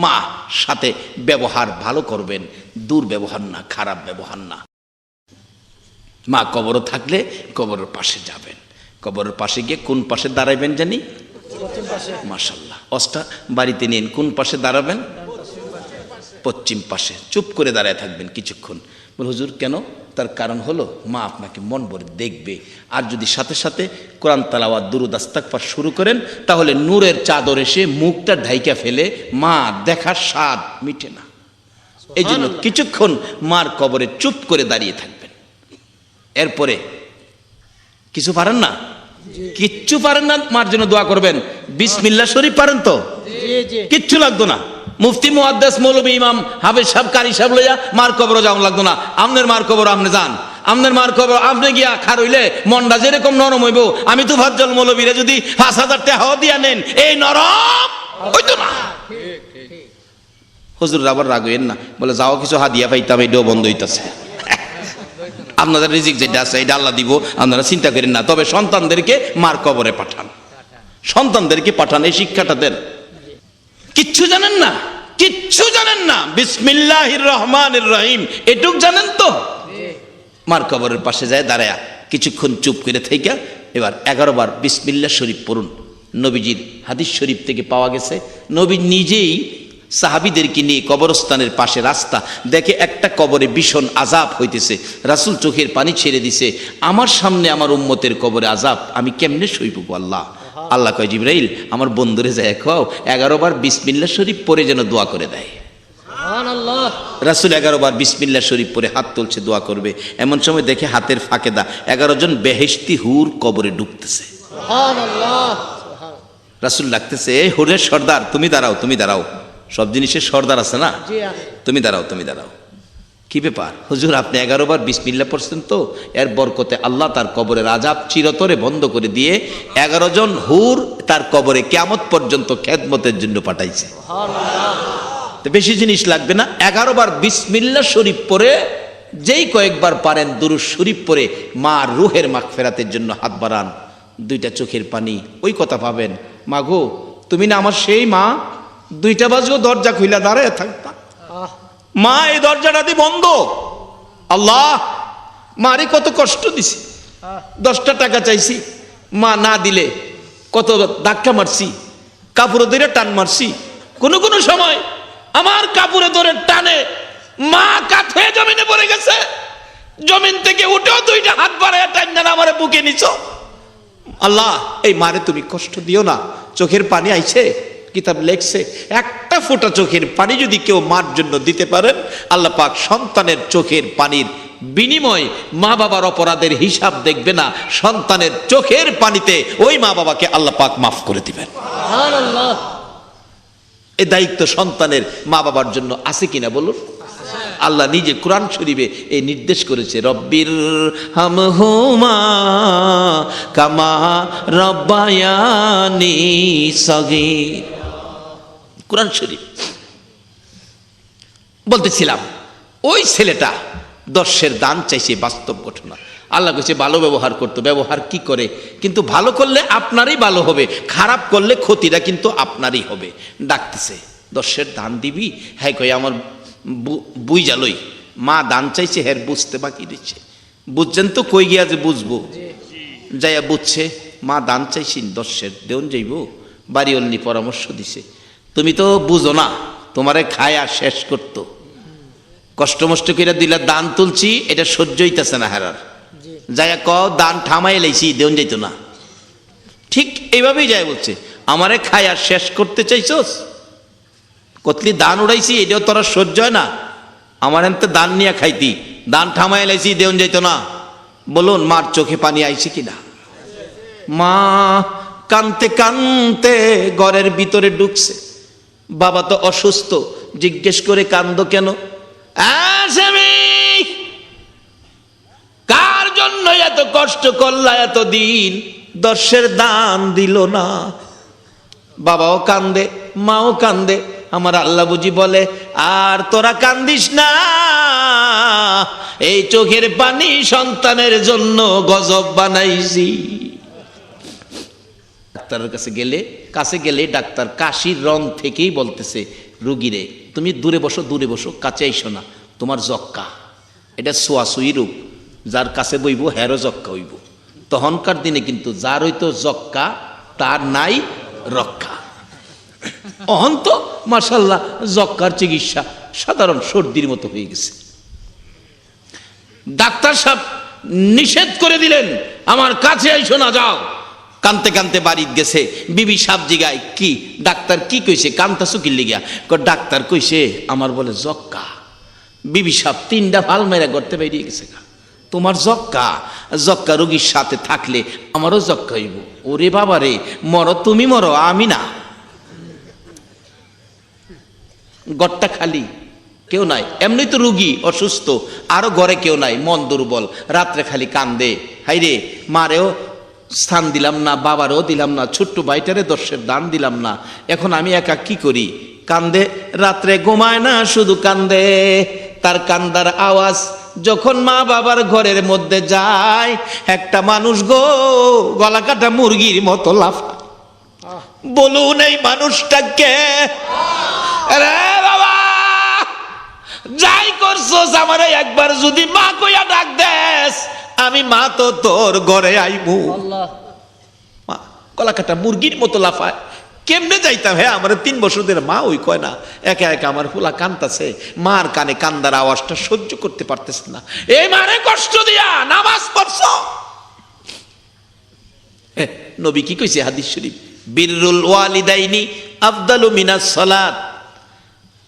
মা সাথে ব্যবহার ভালো করবেন, দুর্ব্যবহার না, খারাপ ব্যবহার না। মা কবরও থাকলে কবরের পাশে যাবেন, কবরের পাশে গিয়ে কোন পাশে দাঁড়াবেন জানি? মাশাআল্লাহ, অস্টা বাড়িতে নিন, কোন পাশে দাঁড়াবেন? পশ্চিম পাশে। চুপ করে দাঁড়ায় থাকবেন কিছুক্ষণ। বল হুজুর কেন? তার কারণ হলো মা আপনাকে মন ভরে দেখবে। আর যদি সাথে সাথে কোরআন তেলাওয়াত দুরূদ ইস্তিগফার শুরু করেন তাহলে নূরের চাদর এসে মুখটা ঢাইকা ফেলে, মা দেখার স্বাদ মিটে না। এই জন্য কিছুক্ষণ মার কবরে চুপ করে দাঁড়িয়ে থাকবেন। এরপরে কিছু পারেন না? কিচ্ছু পারেন না, মার জন্য দোয়া করবেন। বিসমিল্লাহ শরীফ পারেন তো? কিচ্ছু লাগতো না। মুফতি মুহাদ্দিস মৌলভী ইমাম হাফেজ সাহেব কারি সাহেব লইয়া মার কবর যাওয়া লাগতো না। আমনের মার কবর আপনি যান, আমনের মার কবর আপনি গিয়া খার হইলে মনটা যেরকম নরম হইব, আমি তো ফাজ্জল মৌলভীরে যদি ৫,০০০ টাকা দিয়া নেন এই নরম হইতো না। হুজুর আবার রাগ হইেন না, বলে যাও কিছু হাদিয়া পাইতাম, এটাও বন্ধ হইতেছে। আপনাদের রিজিক যেটা আছে এটা আল্লাহ দিব, আপনারা চিন্তা করেন না। তবে সন্তানদেরকে মার কবরে পাঠান, সন্তানদেরকে পাঠান, এই শিক্ষাটা দেন। কিচ্ছু জানেন না, কিচ্ছু জানেন না, বিসমিল্লাহির রহমানির রহিম এটুক জানেন তো? মার কবরের পাশে যায় দাঁড়ায়া কিছুক্ষণ চুপ করে থেকে এবার 11 বার বিসমিল্লাহ শরীফ পড়ুন। নবীজির হাদিস শরীফ থেকে পাওয়া গেছে, নবী নিজেই সাহাবীদেরকে নিয়ে কবরস্থানের পাশে রাস্তা দেখে একটা কবরে ভীষণ আযাব হইতেছে, রাসূল চোখের পানি ছেড়ে দিছে, আমার সামনে আমার উম্মতের কবরে আযাব, আমি কেমনে সইব আল্লাহ? আল্লাহ কয় জিবরাইল আমার বন্ধুরে যায় খাও 11 বার বিসমিল্লাহ শরীফ পড়ে যেন দোয়া করে দেয়। সুবহানাল্লাহ। রাসূল 11 বার বিসমিল্লাহ শরীফ পড়ে হাত তুলছে দোয়া করবে, এমন সময় দেখে হাতের ফাঁকে 11 জন বেহেশতি হুর কবরে ঢুকতেছে। সুবহানাল্লাহ। রাসূল ডাকতেছে, এই হুরের সর্দার তুমি দাঁড়াও, তুমি দাঁড়াও, সব জিনিসের সর্দার আছে না, তুমি দাঁড়াও, তুমি দাঁড়াও। কি ব্যাপার হুজুর, আপনি 11 বার বিসমিল্লাহ পড়ছেন তো, এর বরকতে আল্লাহ তার কবরের আযাব চিরতরে বন্ধ করে দিয়ে 11 জন হুর তার কবরে কিয়ামত পর্যন্ত খেদমতের জন্য পাঠাইছে। সুবহানাল্লাহ। বেশি জিনিস লাগবে না, 11 বার বিসমিল্লাহ শরীফ পড়ে যেই কয়েকবার পারেন দুরূদ শরীফ পড়ে মার রুহের মাগফিরাতের জন্য হাত বাড়ান, 2টা চোখের পানি ওই কথা পাবেন। মা গো তুমি না আমার সেই মা, 2টা বাজেও দরজা খুইলা দাঁড়ায় থাকতাম, মা এই দরজাটা দি বন্ধ, আল্লাহ মারে কত কষ্ট দিছি, 10টা টাকা চাইছি মা না দিলে, কত ধাক্কা মারছি, কাপড়ে ধরে টান মারছি, কোন কোন সময় আমার কাপড়ে ধরে টানে মা কাত হয়ে জমিনে পড়ে গেছে, জমিন থেকে উঠেও 2টা হাত বাড়ায় টান আমারে বুকে নিছ, আল্লাহ এই মারে তুমি কষ্ট দিও না। চোখের পানি আইছে, কিতাব লেখছে একটা ফোঁটা চোখের পানি যদি কেউ মার জন্য দিতে পারেন, আল্লাহ পাক সন্তানের চোখের পানির বিনিময় মা বাবার অপরাধের হিসাব দেখবে না, সন্তানের চোখের পানিতে ওই মা বাবাকে আল্লাহ পাক মাফ করে দিবেন। সুবহানাল্লাহ। এই দায়িত্ব সন্তানের মা বাবার জন্য আছে কিনা বলুন? আল্লাহ নিজে কোরআন শরীফে এই নির্দেশ করেছে, রব্বির হামহুমা কামা রব্বায়ানি সগীর। কোরআন শরীফ বলতেছিলাম, ওই ছেলেটা 10-এর দান চাইছে, বাস্তব ঘটনা। আল্লাহ কইছে ভালো ব্যবহার করতো, ব্যবহার কি করে, কিন্তু ভালো করলে আপনারই ভালো হবে, খারাপ করলে ক্ষতিটা কিন্তু আপনারই হবে। ডাকতেছে 10-এর দান দিবি? হ্যাঁ কই আমার বুঝ জালই, মা দান চাইছে, হ্যাঁ বুঝতে বাকি দিচ্ছে, বুঝছেন তো? কই গিয়া যে বুঝবো, যাইয়া বুঝছে মা দান চাইছি 10-এর দেউন যাইব, বাড়ি অল্নি পরামর্শ দিছে, তুমি তো বুঝো না, তোমারে খায়া শেষ করতো, কষ্ট মষ্ট করে দিলা দান তুলছি, এটা সহ্য হইতেছে না হেরার, যাইয়া ক দান থামাই লাইছি, দেউন যাইতো না। ঠিক এইভাবেই যায় বলছে, আমারে খায়া শেষ করতে চাইছস, কতলি দান উড়াইছি এটাও তোরা সহ্য হয় না, আমার এনতে দান নিয়ে খাইতি, দান থামাই লাইছি, দেউন যাইতো না। বলুন মার চোখে পানি আইছে কিনা? মা কানতে কানতে ঘরের ভিতরে ঢুকছে, বাবা তো অসুস্থ, জিজ্ঞেস করে কান্দো কেন? কার জন্য এত কষ্ট করলা, এত দিন 10-এর দান দিল না? বাবাও কান্দে, মাও কান্দে, আমার আল্লাহ বুঝি বলে আর তোরা কান্দিস না, এই চোখের পানি সন্তানের জন্য গজব বানাইছি। ডাক্তারের কাছে গেলে ডাক্তার কাশির রং থেকেই বলতেছে রুগীরে, তুমি দূরে বসো, কাছে আইসো না, তোমার যক্কা, এটা সোয়াশুই রূপ, যার কাছে বইব হেরো যক্কা হইব। তখনকার দিনে কিন্তু যার হইতো যক্কা তার নাই রক্ষা। অহন তো মাশাল্লাহ যক্কার চিকিৎসা সাধারণ সর্দির মতো হয়ে গেছে। ডাক্তার সাহেব নিষেধ করে দিলেন, আমার কাছে আইসো না, যাও। কানতে কানতে বাড়িতে গেছে, বিবি সাহেব জিগায় কি ডাক্তার কি কইছে, কান্তাছো কি লিগা? ডাক্তার কইছে আমার বলে যক্কা। বিবি সাহেব তিনটা ভাল মেরা করতে বেরিয়ে গেছে, তোমার যক্কা, যক্কা রোগীর সাথে থাকলে আমারও যক্কা হইব। ওরে বাবা রে, মরো তুমি মরো, আমি না। গড়টা খালি, কেউ নাই, এমনি তো রুগী অসুস্থ, আরো ঘরে কেউ নাই, মন দুর্বল, রাত্রে খালি কান্দে, হাইরে মারেও স্থান দিলাম না, বাবারও দিলাম না, ছোট্ট ভাইটারে 10-এর দান দিলাম না, এখন আমি একা কি করি? কান্দে, রাত্রে ঘুমায় না, শুধু কান্দে। তার কান্দার আওয়াজ যখন মা বাবার ঘরের মধ্যে যায়, একটা মানুষ গো গলা কাটা মুরগির মতো লাফায়। বলুন এই মানুষটাকে, রে বাবা যাই করছস আমারে একবার যদি মা কইয়া ডাক দেস, আমি মা তো তোর ঘরে আইবো। মা গলা কাটা মুরগির মতো লাফায়, কেমনে যাইতাম? হ্যাঁ আমার 3 বছরের মা ওই কয় না, একা একা আমার ফুলা কান্দাছে, মার কানে কান্দার আওয়াজটা সহ্য করতে পারতেছে না, এই মারে কষ্ট দিয়া নামাজ পড়ছ। নবী কি কইছে হাদিস শরীফ, বিররুল ওয়ালিদাইনি আফদালু মিনাস সালাত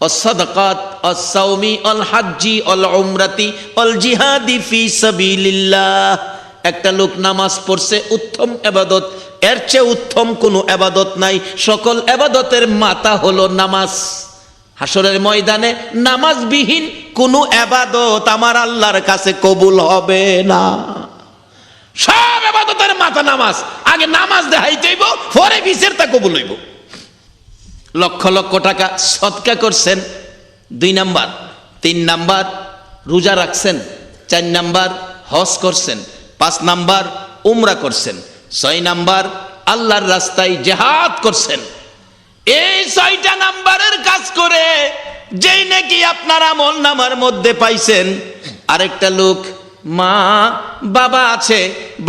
والصدقات والصوم والحج والعمرة والجهاد في سبيل الله। একটা লোক নামাজ পড়ছে, উত্তম ইবাদত, এর চেয়ে উত্তম কোনো ইবাদত নাই। সকল ইবাদতের মাথা হলো নামাজ। হাসরের ময়দানে নামাজবিহীন কোনো ইবাদত আমার আল্লাহর কাছে কবুল হবে না। সব ইবাদতের মাথা নামাজ, আগে নামাজ দেখাইতে হইব, পরে বিচারটা কবুল হইব। লক্ষ লক্ষ টাকা সদকা করছেন, 2 নাম্বার, 3 নাম্বার রোজা রাখছেন, 4 নাম্বার হজ করছেন, 5 নাম্বার উমরা করছেন, 6 নাম্বার আল্লাহর রাস্তায় জিহাদ করছেন। এই 6টা নাম্বারের কাজ করে যেই নাকি আপনার আমল নামার মধ্যে পাইছেন, আরেকটা লোক মা বাবা আছে,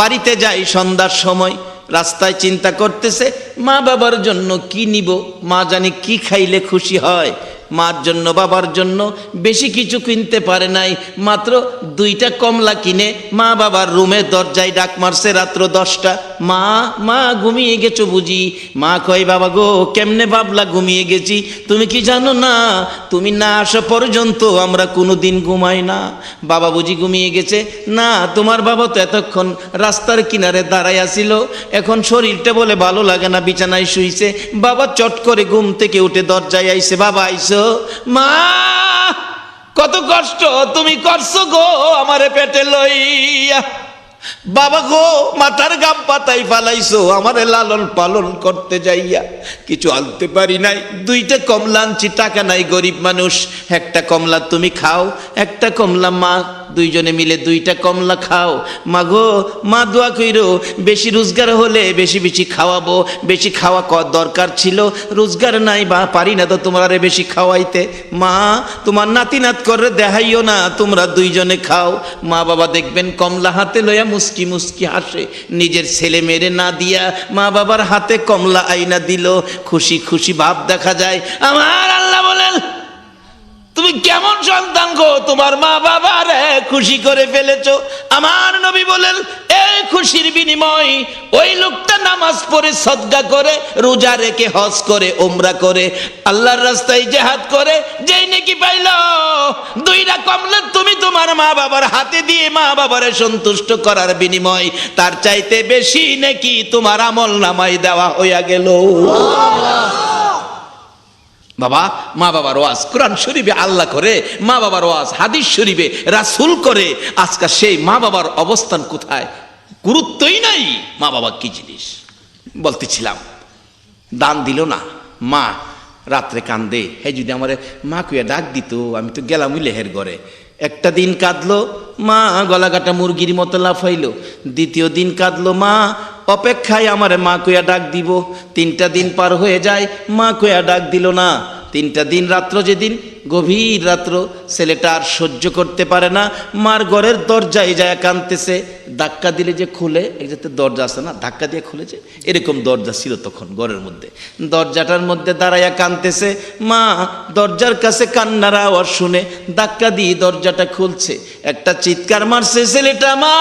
বাড়িতে যাই সন্ধ্যার সময়, রাস্তায় চিন্তা করতেছে মা বাবার জন্য কি নিব, মা জানি কি খাইলে খুশি হয়। মার জন্য বাবার জন্য বেশি কিছু কিনতে পারে নাই, মাত্র 2টা কমলা কিনে মা বাবার রুমে দরজায় ডাক মারছে রাত্র 10টা, মা মা ঘুমিয়ে গেছো বুঝি? মা কয় বাবা গো কেমনে ভাবলা ঘুমিয়ে গেছি, তুমি কি জানো না তুমি না আসা পর্যন্ত আমরা কোনোদিন ঘুমাই না। বাবা বুঝি ঘুমিয়ে গেছে? না, তোমার বাবা তো এতক্ষণ রাস্তার কিনারে দাঁড়ায় আছিল, এখন শরীরটা বলে ভালো লাগে না, বিছানায় শুইছে। বাবা চট করে ঘুম থেকে উঠে দরজায় আইছে, বাবা আইছো? মা কত কষ্ট তুমি করছো গো আমারে পেটে লইয়া, বাবা গো মাথার গাম পাতাই ফালাইছো আমারে লালন পালন করতে যাইয়া, কিছু আনতে পারি নাই, 2টা কমলা আনছি, টাকা নাই, গরিব মানুষ, একটা কমলা তুমি খাও, একটা কমলা মা, 2জনে মিলে 2টা কমলা খাও। মা গো মা দোয়া কইরো বেশি রোজগার হলে বেশি বেশি খাওয়াবো, বেশি খাওয়া দরকার ছিল, রোজগার নাই বা পারি না তো তোমারে বেশি খাওয়াইতে। মা তোমার নাতি নাত করে দেখাইও না, তোমরা 2জনে খাও। মা বাবা দেখবেন কমলা হাতে লইয়া মুস্কি মুস্কি হাসে, নিজের ছেলে মেরে না দিয়া মা বাবার হাতে কমলা আইনা দিল, খুশি খুশি ভাব দেখা যায়। আমার আল্লাহ বলেন তুমি কেমন সন্তান গো, তোমার মা বাবারে খুশি করে ফেলেছো। আমার নবী বলেন এই খুশির বিনিময় ওই লোকটা নামাজ পড়ে, সদকা করে, রোজা রেখে, হজ করে, উমরা করে, আল্লাহর রাস্তায় জিহাদ করে, যেই নাকি পাইল 2টা কমলা তুমি তোমার মা বাবার হাতে দিয়ে মা বাবারে সন্তুষ্ট করার বিনিময়, তার চাইতে বেশি নাকি তোমার আমল নামায় দেওয়া হইয়া গেল। বাবা মা বাবার ওয়াজ কোরআন শরীফে আল্লাহ করে, মা বাবার ওয়াজ হাদিস শরীফে রাসূল করে, আজকাল সেই মা বাবার অবস্থান কোথায়? গুরুত্বই নাই মা বাবা কি জিনিস। বলতেছিলাম দান দিল না, মা রাত্রে কান্দে, হে যদি আমার মা কুয়া ডাক দিত, আমি তো গেলাম লেহের ঘরে। একটা দিন কাঁদলো মা, গলা কাটা মুরগির মতো লাফাইলো। 2য় দিন কাঁদলো মা, অপেক্ষায় আমার মা কুয়া ডাক দিব। 3টা দিন পার হয়ে যায়, মা কুয়া ডাক দিল না। 3টা দিন রাত্র, যেদিন গভীর রাত্র, ছেলেটা আর সহ্য করতে পারে না, মার ঘরের দরজায় যায় কাঁদতেছে। ধাক্কা দিলে যে খুলে, এই যে দরজা আছে না, ধাক্কা দিয়ে খুলে, যে এরকম দরজা ছিল তখন ঘরের মধ্যে। দরজাটার মধ্যে দাঁড়াইয়া কাঁদতেছে। মা দরজার কাছে কান্নার আওয়াজ শুনে ধাক্কা দিয়ে দরজাটা খুলছে। একটা চিৎকার মারছে ছেলেটা, মা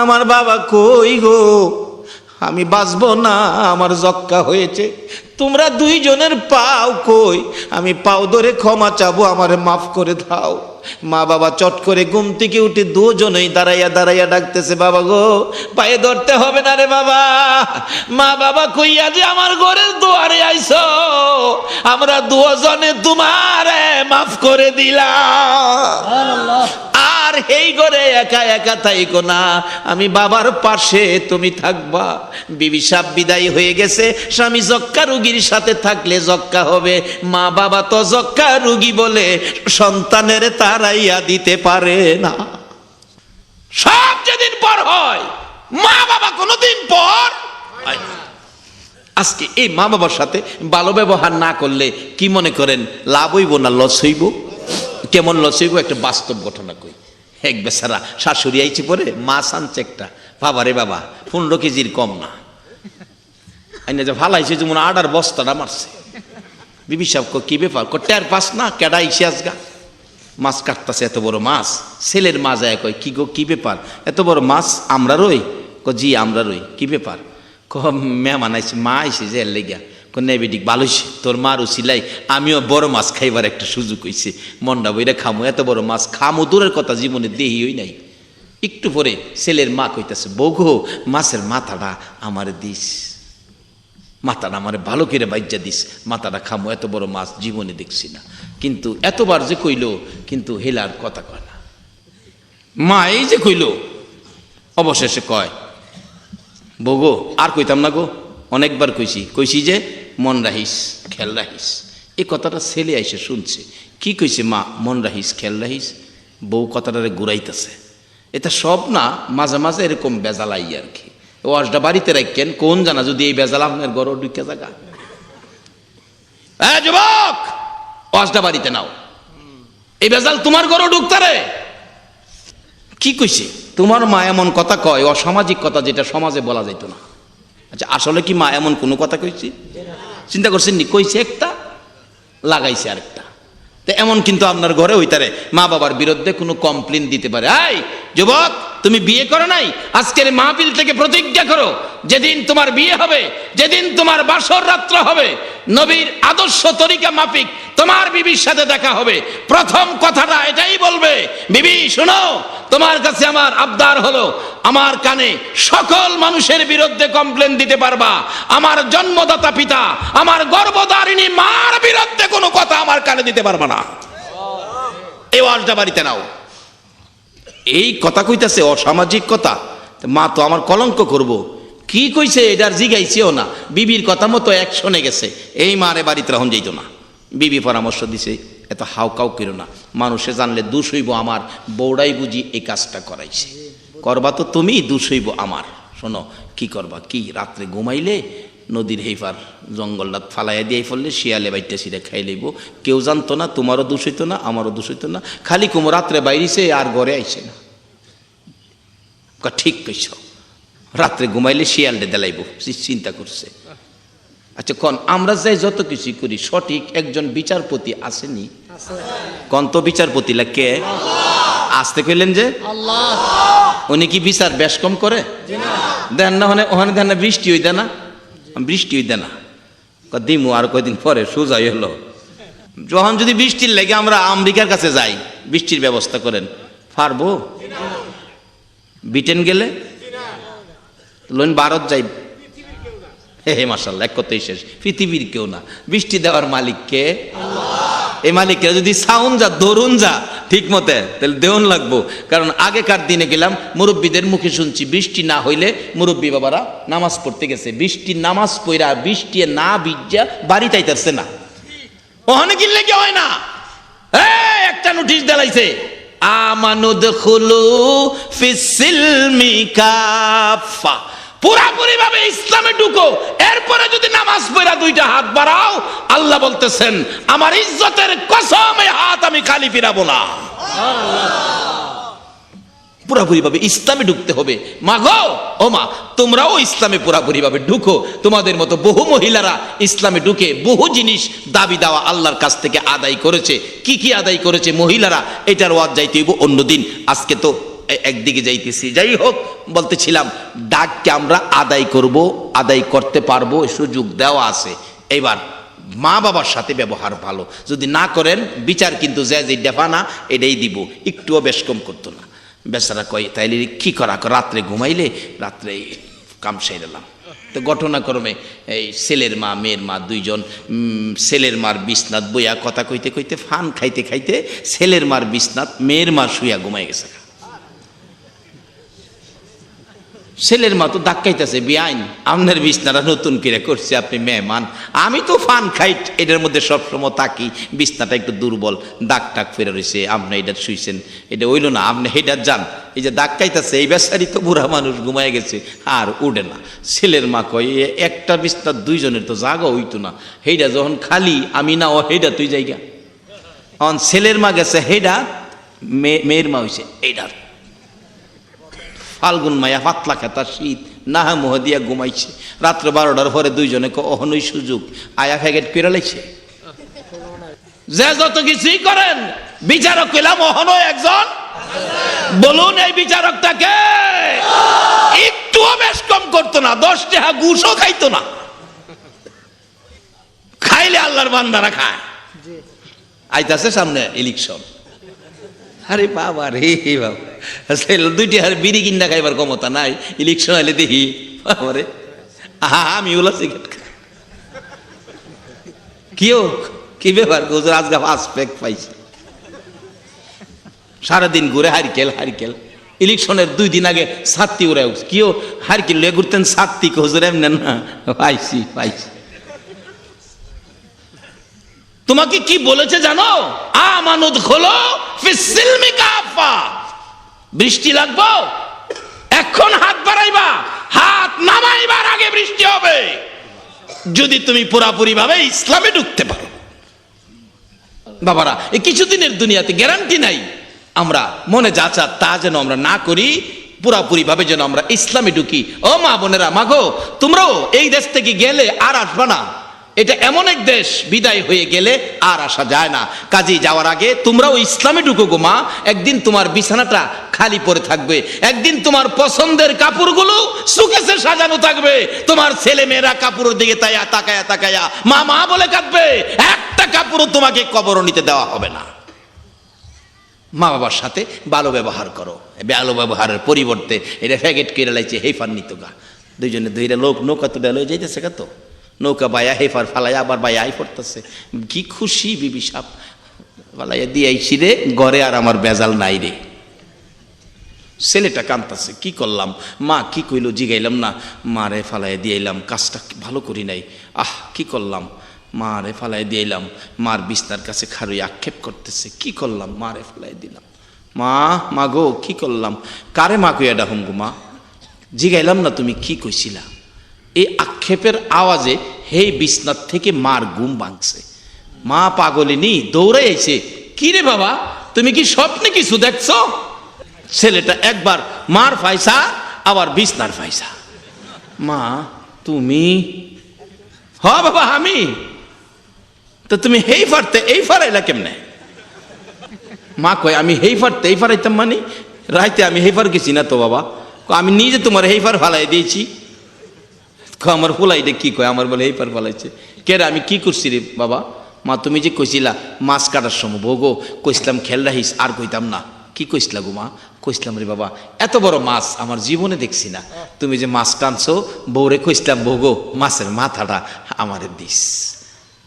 আমার বাবা কই গো, আমি বাঁচবো না, আমার যক্কা হয়েছে, তোমরা 2 জনের পাও কই, আমি পাও ধরে ক্ষমা চাবো, আমারে মাফ করে দাও। মা বাবা চট করে ঘুম থেকে উঠে 2 জনেই দাঁড়াইয়া দাঁড়াইয়া ডাকতেছে, বাবা গো পায়ে ধরতে হবে না রে বাবা, মা বাবা কইয়া যে আমার ঘরের দুয়ারে আইছো, আমরা 2 জনে তোমারে মাফ করে দিলাম। আর এই ঘরে একা একা থাইকো না, আমি বাবার পাশে তুমি থাকবা। বিবি সাহেব বিদায় হয়ে গেছে। স্বামী যক্কা রোগীর সাথে থাকলে যক্কা হবে, মা বাবা তো যক্কা রোগী বলে সন্তানের তাড়াইয়া দিতে পারে না। সব যেদিন পর হয়, মা বাবা কোনোদিন পর হয় না। আজকে এই মা বাবার সাথে ভালো ব্যবহার না করলে কি মনে করেন লাভ হইব না লস হইব? কেমন লস হইব? একটা বাস্তব ঘটনা কই। এক বেচারা শাশুড়ি আইছে পরে, মাছ আনছে একটা, বাবা রে বাবা 15 কেজির কম না, আইনা যে ফালাইছে যেমন আডার বস্তাটা মারছে। বিবি সাহেব কি ব্যাপার? টের পাস না কেডা আইছে আজগা? মাছ কাটতেছে, এত বড় মাছ। ছেলের মা যায় কয়, কি গো কি ব্যাপার, এত বড় মাছ আমরা রই? জি আমরা রই। কি ব্যাপার? মেহমান আইছে, মা আইছে যে এর লেগা। নেবেডিক ভালো হইছে, তোর মার উচিলাই আমিও বড় মাছ খাইবার একটা সুযোগ হইছে, মন্ডা বইরা খামো, এত বড় মাছ খামো দূরের কথা, জীবনে দেহিই নাই। একটু পরে ছেলের মা কইতাছে, বউ গো মাছের মাথাটা আমারে দিস, মাথাটা আমারে ভালো করে বাইজা দিস, মাথাটা খামো, এত বড় মাছ জীবনে দেখছি না। কিন্তু এতবার যে কইল, কিন্তু হেলার কথা কয় না। মা এই যে কইল, অবশেষে কয়, বউ গো আর কইতাম না গো, অনেকবার কইছি যে মন রাখিস খেয়াল রাখিস। এই কথাটা ছেলে আইসে শুনছে। কি কইছে মা? মন রাখিস খেয়াল রাখিস। বউ কথাটারে ঘুরাইতেছে। এটা সব না, মাঝে মাঝে এরকম বেজালাই আর কি। ওয়াজটা বাড়িতে রাখেন, কোন জানা যদি এই বেজাল আপনার ঘর ঢুকে জায়গা। যুবক ওয়াজটা বাড়িতে নাও, এই বেজাল তোমার ঘরও ঢুকতারে। কি কইছে? তোমার মা এমন কথা কয়, অসামাজিক কথা, যেটা সমাজে বলা যাইতো না। আচ্ছা আসলে কি মা এমন কোনো কথা কইছি? চিন্তা করছেন নি? কইছে একটা, লাগাইছে আরেকটা। তো এমন কিন্তু আপনার ঘরে হইতারে মা বাবার বিরুদ্ধে কোনো কমপ্লেন দিতে পারে। এই যুবক তুমি বিয়ে করো নাই, আজকের মাহফিল থেকে প্রতিজ্ঞা করো, যেদিন তোমার বিয়ে হবে, যেদিন তোমার বাসর রাত্র হবে, নবীর আদর্শ তরিকা মাফিক তোমার বিবির সাথে দেখা হবে, প্রথম কথাটা এটাই বলবে, বিবি শোনো, তোমার কাছে আমার আবদার হলো, আমার কানে সকল মানুষের বিরুদ্ধে কমপ্লেন দিতে পারবা, আমার জন্মদাতা পিতা, আমার গর্ভধারিণী মার বিরুদ্ধে কোনো কথা আমার কানে দিতে পারবা না। এই ওয়াজটা বাড়িতে নাও। এই কথা কইতাছে অসামাজিক কথা, মা তো আমার কলঙ্ক করব। কি কইছে এটার জিগাইছেও না, বিবির কথা মতো অ্যাকশনে গেছে। এই মারে বাড়িতে রাখুন যাইতো না। বিবি পরামর্শ দিছে, এত হাউকাউ করো না, মানুষে জানলে দোষ হইব আমার, বউড়াই বুঝি এই কাজটা করাইছে, করবা তো তুমি, দোষ হইব আমার। শোনো কি করবা, কি রাত্রে ঘুমাইলে নদীর হেফার জঙ্গলটা ফালাইয়া দিয়ে ফেললে শিয়ালে বাইটটা সিরে খাই লইব, কেউ জানতো না, তোমারও দোষ হইতো না, আমারও দোষ হইতো না, খালি কুমো রাত্রে বাইরেছে আর ঘরে আইছে না। ঠিক কইছ, রাত্রে ঘুমাইলে শিয়ালটা দেলাইব, চিন্তা করছে। আচ্ছা কন আমরা যাই যত কিছু করি, সঠিক একজন বিচারপতি আসেনি? কন তো বিচারপতি কে? আসতে কইলেন যে উনি কি বিচার বেশ কম করে দেন না? ওখানে দেন না, বৃষ্টি হই দেয় না, বৃষ্টি হই দেয় না, দিমু আর কয়দিন পরে সোজাই হলো। যখন যদি বৃষ্টির লেগে আমরা আমেরিকার কাছে যাই, বৃষ্টির ব্যবস্থা করেন, পারবো? ব্রিটেন গেলে লোন, ভারত যাই, হে মাশাআল্লাহ, এক কথাই শেষ, পৃথিবীর কেউ না, বৃষ্টি দেওয়ার মালিক কে? এই মালিককে যদি সাউন যা ধরুন যা ঠিক মতে, তাহলে দেওয়ান লাগবো। কারণ আগেকার দিনে গেলাম, মুরব্বীদের মুখে শুনছি, বৃষ্টি না হইলে মুরব্বী বাবারা নামাজ পড়তে গেছে, বৃষ্টির নামাজ পড়া বৃষ্টি না ভিজা বাড়ি তাইতেছে না, ওখানে কিনলে কি হয় না। একটা নোটিশ দেলাইছে, আমানুদখুলু ফিস সিলমি কাফা পুরাপুরি ভাবে ইসলামে ঢুকো, এরপরে যদি নামাজ পড়া দুইটা হাত বাড়াও, আল্লাহ বলতেছেন আমার ইজ্জতের কসম এই হাত আমি খালি ফিরাবো না। পুরাপুরি ভাবে ইসলামে ঢুকতে হবে। মা গো, ও মা, তোমরাও ইসলামে পুরাপুরি ভাবে ঢুকো। তোমাদের মতো বহু মহিলারা ইসলামে ঢুকে বহু জিনিস দাবি দেওয়া আল্লাহর কাছ থেকে আদায় করেছে। কি কি আদায় করেছে মহিলারা, এটার ওয়াজ যাইতে হইব অন্যদিন। আজকে তো একদিকে যাইতেছি। যাই হোক, বলতেছিলাম ডাককে আমরা আদায় করব, আদায় করতে পারবো, সুযোগ দেওয়া আছে। এবার মা বাবার সাথে ব্যবহার ভালো যদি না করেন, বিচার কিন্তু যে ডেফা না এটাই দিব। একটুও বেশ কম করতো না। বেচারা কয় তাইলে কি করা, রাত্রে ঘুমাইলে রাত্রে কাম সেরালাম। তো ঘটনাক্রমে এই ছেলের মা মেয়ের মা দুইজন, ছেলের মার বিছনাত বইয়া কথা কইতে কইতে ফান খাইতে খাইতে ছেলের মার বিছনাত মেয়ের মা শুয়া ঘুমাই গেছে। ছেলের মা তো ধাক্কাইতেছে, বেআইন আপনার বিছনাটা নতুন করে করছে, আপনি মেহমান, আমি তো ফান খাই এটার মধ্যে সবসময় থাকি, বিছনাটা একটু দুর্বল, দাগ টাক ফেরে রয়েছে, আপনি এটা শুইছেন, এটা হইল না, আপনি হেডার যান। এই যে ধাক্কাইতেছে, এই বেচারি তো বুড়া মানুষ ঘুমায় গেছে আর উঠে না। ছেলের মা কয় একটা বিছনার দুইজনের তো জাগা হইতো না, হেডা যখন খালি আমি না ও হেডা তুই জায়গা। এখন ছেলের মা গেছে হেডা, মেয়ের মা হয়েছে এইডার। ফাল্গুন মায়া পাতলা খেতা শীত না মোহ দিয়া ঘুমাইছে। রাত্র 12টার পরে দুইজনে অহনই সুযোগ আয়া ফ্যাগেট করে লাইছে। যে যত কিছুই করেন বিচারক পেলাম অহনো একজন, বলুন এই বিচারকটাকে একটুও বেশ কম করতো না, 10 টাকা ঘুষও খাইতো না। খাইলে আল্লাহর বান্দারা খায়। আইতাছে সামনে ইলেকশন, আরে বাবা রে বাবা, দুইটি আর বিড়ি কিনা খাইবার ক্ষমতা নাই, ইলেকশন আইলে দেখি বাবারে আমি ওলা সিগারেট খাই। কিও কি ব্যাপার, গোজর আজকে ফার্স্ট প্যাক পাইছে। সারাদিন ঘুরে হারিকেল হারিকেল। ইলেকশনের 2 দিন আগে ছাত্তি উড়ে কিও হারিকেল লয়ে ঘুরতেন, ছাত্তি গোজর এমনি না পাইছি পাইছি। তোমাকে কি বলেছে জানো, আমানুদ খোলো ফিসসিলমি কাফা, বৃষ্টি লাগবো এখন হাত বাড়াইবা, হাত নামাইবার আগে বৃষ্টি হবে যদি তুমি পুরাপুরি ভাবে ইসলামে ঢুকতে পারো। বাবারা, এই কিছুদিনের দুনিয়াতে গ্যারান্টি নাই, আমরা মনে যা চা তা যেন আমরা না করি, পুরাপুরি ভাবে যেন আমরা ইসলামে ঢুকি। ও মা বোনেরা, মাগো তোমরাও এই দেশ থেকে গেলে আর আসবা না, এটা এমন এক দেশ বিদায় হয়ে গেলে আর আসা যায় না। কাজে যাওয়ার আগে তোমরাও ইসলামে ঢুকো গো মা। একদিন তোমার বিছানাটা খালি পড়ে থাকবে, একদিন তোমার পছন্দের কাপড়গুলো সুকেসে সাজানো থাকবে, তোমার ছেলে মেয়েরা কাপড়ের দিকে তাকায়া তাকায়া মা মা বলে কাঁদবে, একটা কাপড়ও তোমাকে কবর নিতে দেওয়া হবে না। মা বাবার সাথে ভালো ব্যবহার করো, ভালো ব্যবহারের পরিবর্তে এটা ফ্যাগেট করে লাইছে হেফার নিত গা। দুইজনে দুইটা লোক নৌকা তো বেলো যাইতেছে কত, নৌকা বায়া হেফার ফালাইয়া আবার বায়া আই পড়তেছে। কি খুশি বিবি সাপ ফালাইয়া দিয়ে আইছি রে ঘরে, আর আমার বেজাল নাই রে। ছেলেটা কাঁদতেছে, কি করলাম মা, কি কইল জিগাইলাম না, মারে ফালাইয়া দিয়ে এলাম, কাজটা ভালো করি নাই, আহ কি করলাম, মারে ফালাই দিলাম। মার বিছনার কাছে খারুই আক্ষেপ করতেছে, কি করলাম, মারে ফালাই দিলাম। মা মা গো কি করলাম, কারে মা কইয়া ডাকুম গো মা, জিগাইলাম না তুমি কি কইছিলা। এই আক্ষেপের আওয়াজে হে বিছনার থেকে মার ঘুম ভাঙছে। মা পাগলিনী দৌড়ে এসে, কি রে বাবা তুমি কি স্বপ্নে কিছু দেখছো? ছেলেটা একবার মার ফাইসা আবার বিছনার ফাইসা। মা তুমি? হ বাবা আমি। তো তুমি হেই ফারতে এই ফারাইলা কেমনে? মা কয় আমি হেই ফারতে এই ফারাইতাম, মানে রাইতে আমি হেফার গেছি না তো বাবা, আমি নিজে তোমার হেফার ফালাই দিয়েছি। আমার ফুলাইটা কি কয়, আমার বলে হেফার ফালাইছে। কে রে, আমি কি করছি রে বাবা? মা তুমি যে কইছিলা মাছ কাটার সময় ভোগো, কইসলাম খেল রাখিস, আর কইতাম না। কি কইসলা গো মা? কইসলাম রে বাবা এত বড় মাছ আমার জীবনে দেখছি না, তুমি যে মাছ টানছো বউরে কইসলাম ভোগো মাছের মাথাটা আমারে দিস।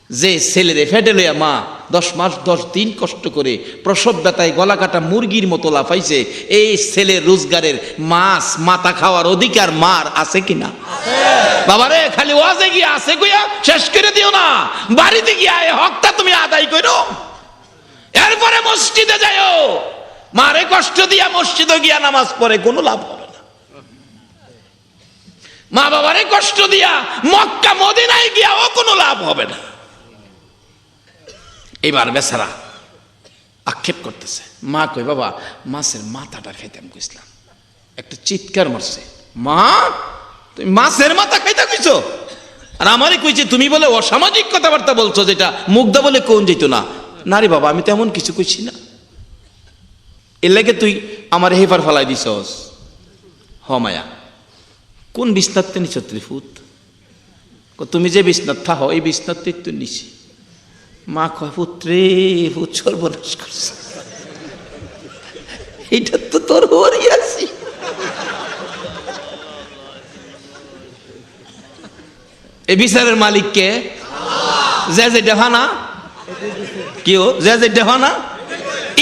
যে ছেলেরে ফেটে লইয়া মা 10 মাস 10 দিন কষ্ট করে প্রসব ব্যথায় গলা কাটা মুরগির মতো লাফাইছে, এই ছেলের রোজগারের মাছ মাথা খাওয়ার অধিকার মার আছে কিনা? বাবারে খালি ওয়াজে গিয়ে আছে কইয়া শেষ করে দিও না, বাড়িতে গিয়া এই হকটা তুমি আদায় করো, এরপরে মসজিদে যাও। মারে কষ্ট দিয়া মসজিদে গিয়া নামাজ পড়ে কোনো লাভ হবে না। মা বাবারে কষ্ট দিয়া মক্কা মদিনায় গিয়া ও কোনো লাভ হবে না। এবার বেচারা আক্ষেপ করতেছে, মা কই বাবা মাছের মাথাটা খাইতাম কইছিলাম, একটা চিৎকার মারছে, মা তুমি মাছের মাথা খাইতা কইছো? আর আমারে কইছে তুমি বলে অসামাজিক কথাবার্তা বলছো, যেটা মুগ্ধা বলে কোন যেত না। না রে বাবা, আমি তেমন কিছু কইছি না, এর লাগে তুই আমার হেফার ফালাই দিছস। হ মায়া, কোন বিছনাতে নিছ ত্রিফুত? তুমি যে বিছনাত থাহ এই বিছনাতে তুই নিছি। মা কয় পুত্রে ভূত সর্বনাশ করছে, এইটা তো তোর হরি আছি। এই বিচারের মালিককে যে যেটা হানা কেউ যে যেটা হানা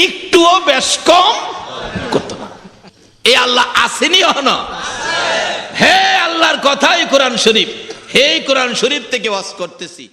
একটুও বেশ কম করতো না। এই আল্লাহ আসেনি হনা? হে আল্লাহর কথাই কোরআন শরীফ, হে কোরআন শরীফ থেকে ওয়াজ করতেছি।